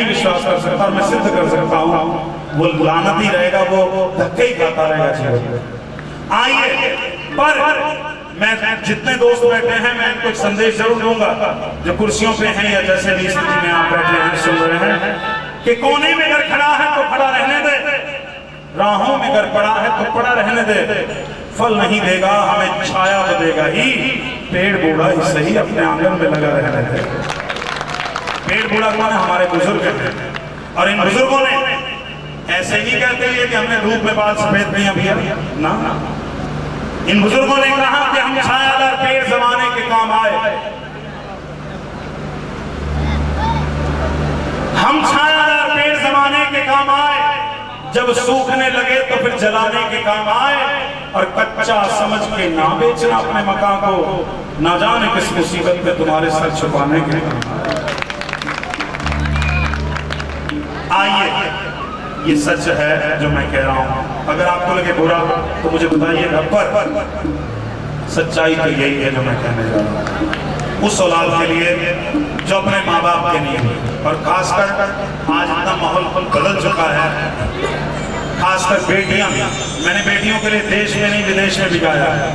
नहीं विश्वास कर सकता, और मैं सिद्ध कर सकता हूँ वो लानती रहेगा, वो धक्के ही खाता रहेगा जीवन। आइए, पर मैं जितने दोस्त बैठे हैं मैं इनको एक संदेश जरूर दूंगा, जो कुर्सियों पे हैं या जैसे भी स्थिति में आप बैठे हैं सुन रहे हैं, कि कोने में अगर खड़ा है तो खड़ा रहने दे, राहों में अगर पड़ा है तो पड़ा रहने दे, फल नहीं देगा हमें छाया तो देगा ही, पेड़ बूढ़ा ही सही अपने आंगन में लगा रहने दे। पेड़ बूढ़ा कौन है? हमारे बुजुर्ग हैं, और इन बुजुर्गों ने ऐसे नहीं कहते हैं कि हमने धूप में बाल सफेद किया भैया ना, इन बुजुर्गों ने कहा कि हम छायादार पेड़ जमाने के काम आए, हम छायादार पेड़ जमाने के काम आए, जब सूखने लगे तो फिर जलाने के काम आए, और कच्चा समझ के ना बेचना अपने मकान को, ना जाने किस मुसीबत में तुम्हारे सर छुपाने के काम आइए। ये सच है जो मैं कह रहा हूं, अगर आपको लगे बुरा तो मुझे बताइएगा, पर सच्चाई तो यही है जो मैं कहने जा रहा हूं। उस औलाद के लिए जो अपने माँ बाप के लिए, और खासकर आज इतना माहौल बदल चुका है, खासकर बेटियां, मैंने बेटियों के लिए देश में नहीं विदेश में भी गाया है,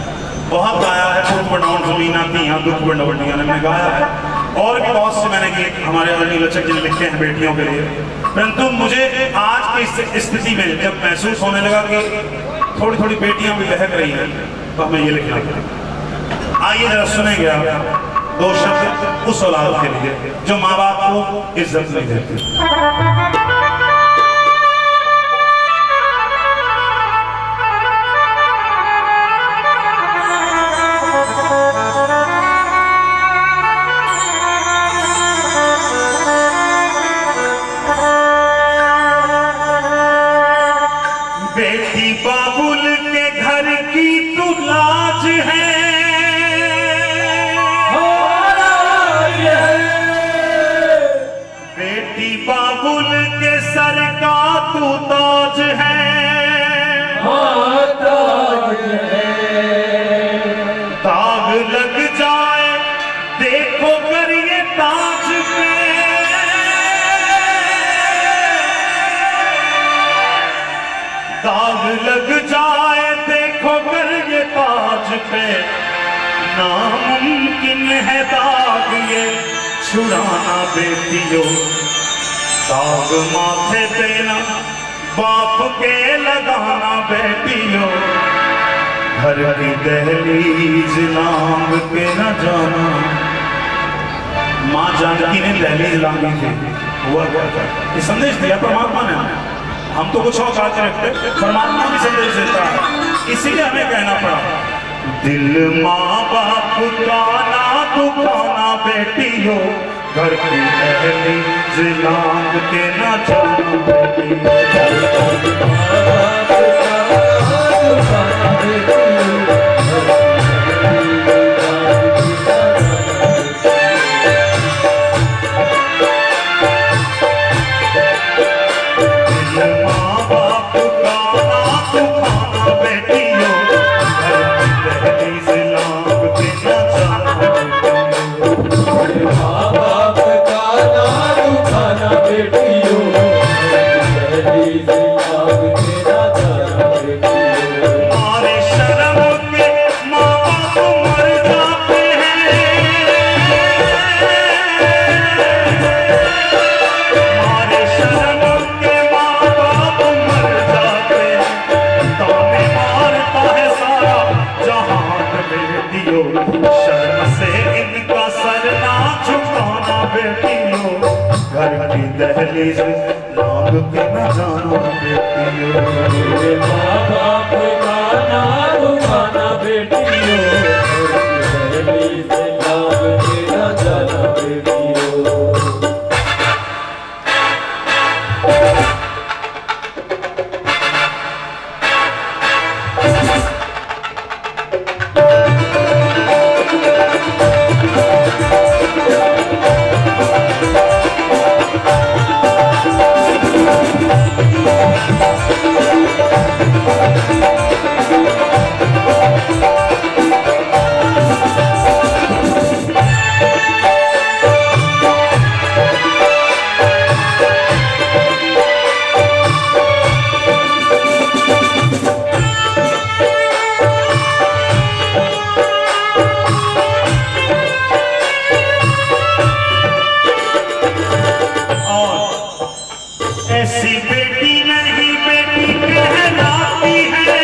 बहुत गाया है, दुख बढ़ाओ जमीन आती है, दुख बढ़ाओ ने गाया है, और भी बहुत से मैंने गीत हमारे अरणी लचक जी लिखे हैं बेटियों के लिए। परंतु मुझे आज की स्थिति में जब महसूस होने लगा कि थोड़ी थोड़ी बेटियां भी बहक रही हैं, तो हमें ये लिखना पड़ा। आइए जरा सुनेंगे आप दो शब्द उस औलाद के लिए जो माँ बाप को इज्जत नहीं देती। बेटी बाबुल के घर की तू लाज है, बेटी बाबुल के सर का तू ताज है, दाग लग जाए देखो कर ये ताज पे, दाग लग जाए देखो कर ये ताज पे, नामुमकिन है दाग ये छुड़ाना बेटियों, दाग माथे पे ना बाप के लगाना बेटियों, घर की दहलीज लांग के न जाना। माँ जानकी ने दहलीज लांगी थी, हुआ ये संदेश दिया परमात्मा ने, हम तो कुछ और चाहते रखते, परमात्मा भी संदेश देता है, इसीलिए हमें कहना पड़ा, दिल माँ बाप का ना दुखाना बेटियों, घर की दहलीज लांग के ना जाना बेटियों। दहलीज लांग के न जाना बेटियों, मेरे माँ बाप का ना दुखाना बेटियों, दहलीज लांग के न जाना बेटियों। ऐसी बेटी नहीं बेटी कहलाती है,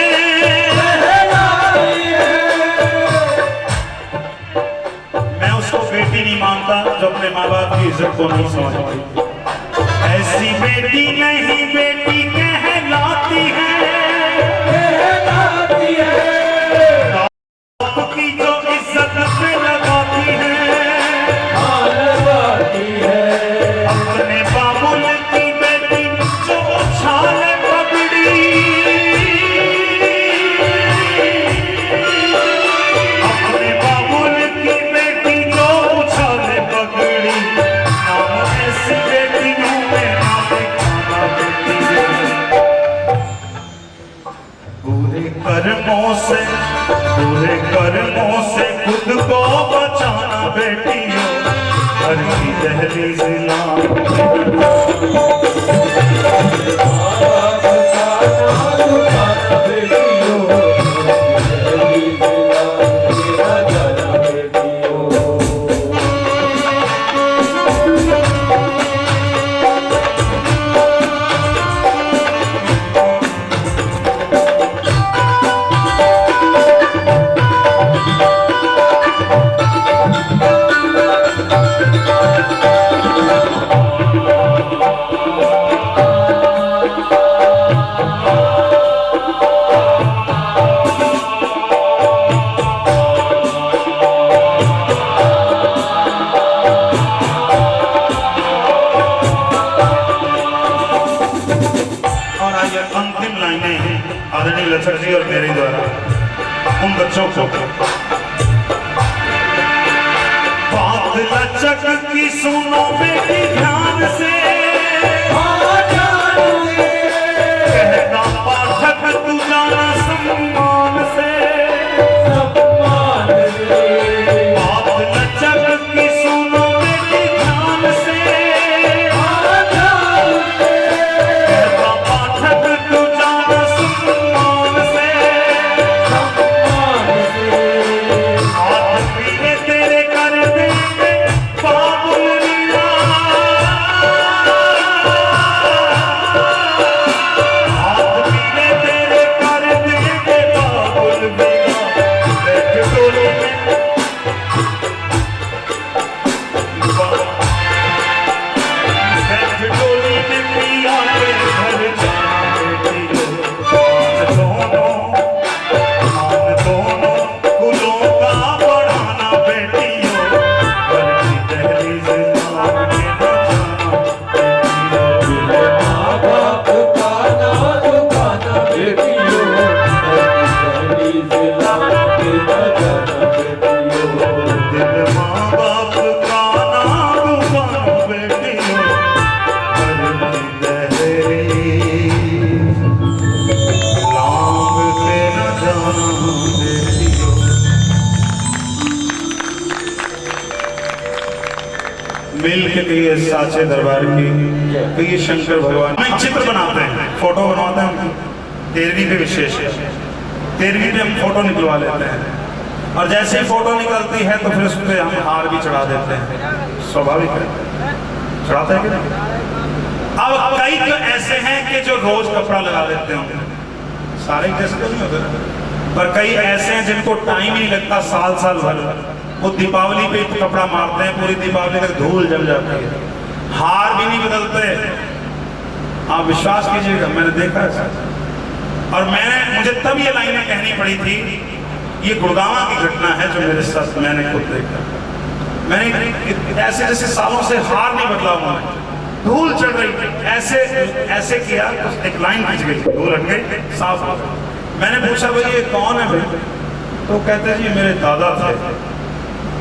मैं उसको बेटी नहीं मानता जो अपने माँ बाप की इज्जत को नहीं समझती। ऐसी बेटी नहीं बेटी कहलाती है, की जो इज्जत पे लगाती है, अपने बाबुल की बेटी जो उछाले पगड़ी, अपने बाबुल की बेटी जो उछाले पगड़ी, नाम ऐसी बेटियों में नाम खाना बेटी है। बुरे कर्मों से खुद को बचाना बेटियों, घर की दहलीज अंतिम लाइनें आदरणीय लचक जी और मेरे द्वारा उन बच्चों को। बात लचक की सुनो बेटी ध्यान से, कहना पाठक तू जाना सम्मान से, बात लचक की सुनो बेटी ध्यान से, मिल के लिए साचे दरबार की तो ये शंकर भगवान हम चित्र बनाते हैं, फोटो बनवाते हैं। 13वीं पे विशेष है, 13वीं पे हम फोटो निकलवा लेते हैं और जैसे ही फोटो निकलती है तो फिर उस पर हम हार भी चढ़ा देते हैं। स्वाभाविक है, चढ़ाते हैं कि नहीं? अब कई तो ऐसे हैं कि जो रोज कपड़ा लगा देते होंगे, सारे जैसे तो नहीं होते, पर कई ऐसे हैं जिनको टाइम ही नहीं लगता, साल साल भर वो दीपावली पे कपड़ा मारते हैं, पूरी दीपावली तक धूल जल जाती है, हार भी नहीं बदलते। आप विश्वास कीजिएगा, मैंने देखा है और मुझे तब ये लाइनें कहनी पड़ी थी। ये गुड़गांव की घटना है जो मेरे साथ मैंने खुद देखा। मैंने ऐसे जैसे सालों से हार नहीं बदला हुआ, धूल चढ़ रही, ऐसे किया तो एक लाइन खिंच गई, धूल हट गई, साफ हो गई। मैंने पूछा भाई ये कौन है भाई? तो कहते जी मेरे दादा थे।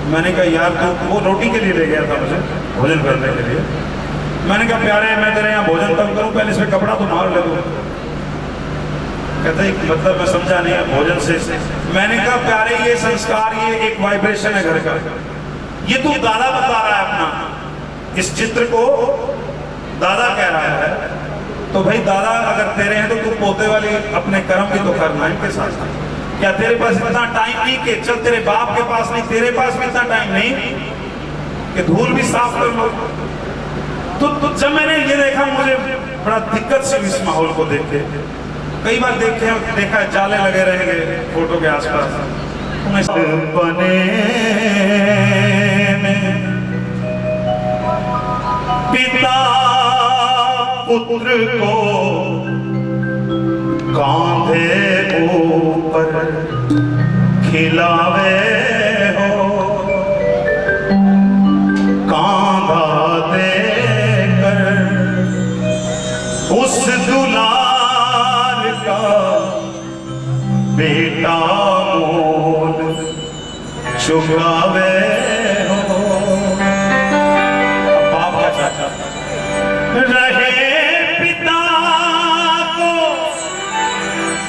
मैंने कहा यार तो वो रोटी के लिए ले गया था मुझे भोजन करने के लिए। मैंने कहा प्यारे मैं तेरे यहाँ भोजन कब करूँ, पहले इसमें कपड़ा तो मार ले दूँ। कहते मतलब मैं समझा नहीं है भोजन से। मैंने कहा प्यारे ये संस्कार, ये एक वाइब्रेशन है घर का, ये तू दादा बता रहा है अपना, इस चित्र को दादा कह रहा है। तो भाई दादा अगर तेरे हैं तो तू पोते वाली अपने कर्म भी तो करना है इनके साथ। क्या तेरे पास इतना टाइम नहीं कि चल तेरे बाप के पास नहीं, तेरे पास भी इतना टाइम नहीं कि धूल भी साफ कर लो? तो जब मैंने ये देखा मुझे बड़ा दिक्कत से इस माहौल को देख के। कई बार देखा है जाले लगे रहेंगे फोटो के आसपास, बने में पिता पुत्र को कांधे ऊपर खिलावे हो, कांधा देकर उस दुलार का बेटा मोल चुकावे हो। बाप का चाचा रहे पिता को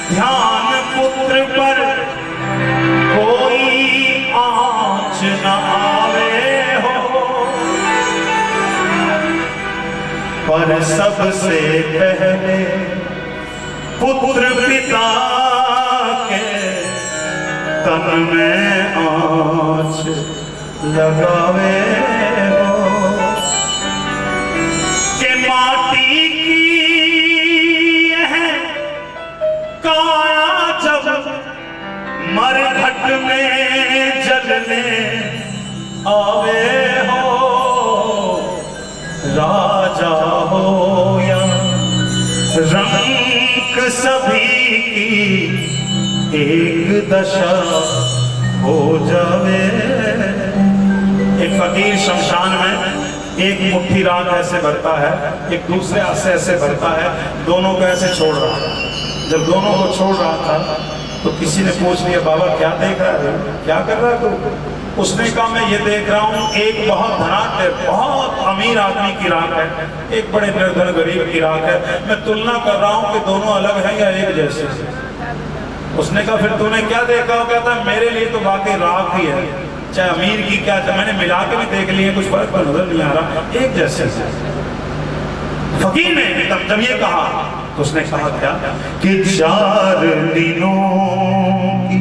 ध्यान पुत्र पर कोई आँच न आवे हो, पर सबसे पहले पुत्र पिता के तन में आँच लगावे हो, के माटी की है काया जब मरघट में जलने आवे हो, राजा हो या रंग सभी की एक दशा हो जावे। एक फकीर शमशान में एक मुट्ठी राख ऐसे भरता है, एक दूसरे हाथ से ऐसे भरता है, दोनों को ऐसे छोड़ रहा था। जब दोनों को छोड़ रहा था तो किसी ने पूछ लिया, बाबा क्या देख रहा है, क्या कर रहा है तू? उसने कहा मैं ये देख रहा हूँ एक बहुत धनाढ्य बहुत अमीर आदमी की राख है, एक बड़े निर्धन गरीब की राख है, मैं तुलना कर रहा हूँ कि दोनों अलग हैं या एक जैसे। उसने कहा फिर तूने क्या देखा? वो कहता मेरे लिए तो वाकई राख ही है, चाहे अमीर की क्या, मैंने मिला के भी देख लिए, कुछ फर्क पर नजर नहीं आ रहा, एक जैसे। फकीर ने जब ये कहा तो उसने कहा क्या कि 4 दिनों की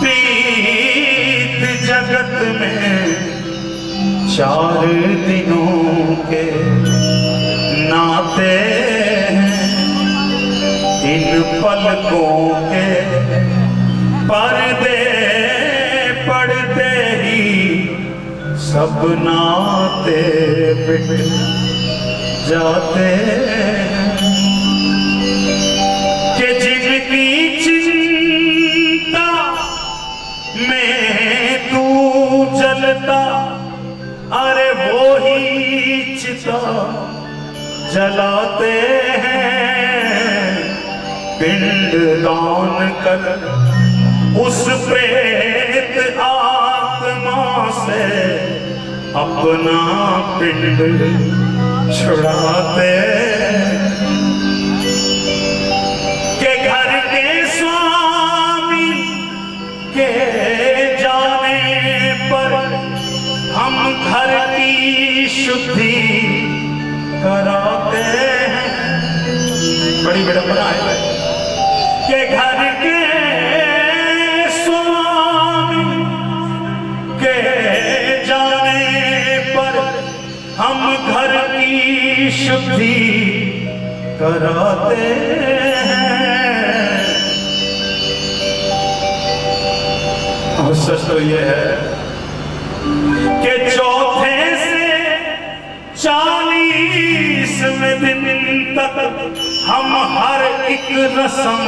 प्रीत जगत में 4 दिनों के नाते हैं, इन पलकों के पर्दे पड़ते ही सब नाते मिट जाते कि जिनकी चिंता में तू जलता, अरे वो ही चिता जलाते हैं। पिंड दान कर उस प्रेत आत्मा से अपना पिंड छुड़ाते के घर के स्वामी के जाने पर हम घर की शुद्धि कराते हैं। बड़ी विडंबना है के घर के स्वामी के जाने पर हम घर की शुद्धि कराते हैं। और सच तो ये है कि चौथे से 40वें दिन तक हम हर एक रस्म